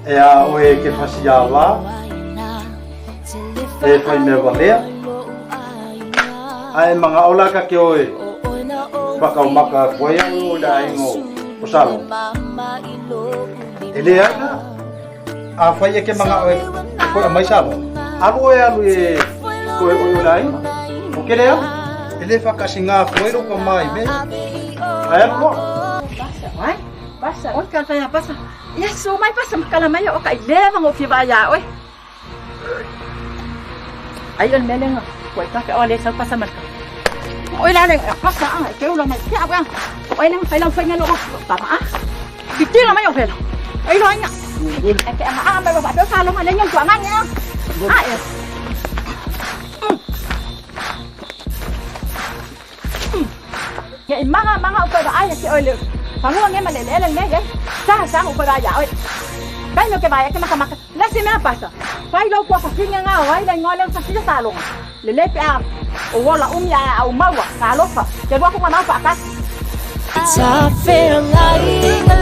oe ke Fasi Toalua fai me valea ai mga ola ka ke oe pakau maka koe o da ingo o salo ele ana a fai ke mga oe ko mai salo alu e koe o lai o ke lea ele fa kasinga koe ro ko mai me ai ko pasa o ka ya pasa ya so mai pasa makalama ya o ka leva ngo fi ya oi ayon meleng ko ka ole sa pasa marka oi la le pasa ah ke ulo mai ya ba oi nang sai lang fa ngalo ta ma bitin la mai o fel ai lo nya ke ama ba ba do sa lo ma le nyang kwa ma nya ah ya ya mga o ba ay ke ole Panguang nga malelelang nga yan. Saan ko ba ya? Kaya nyo kaya ka makamaka. Lasi na pasa. Pailaw ko sa singa nga. Wala ngolang sa sila talong. Lelepi o wala umya o mawa. Kalofa. Kaya ko mamafa akas. It's a feeling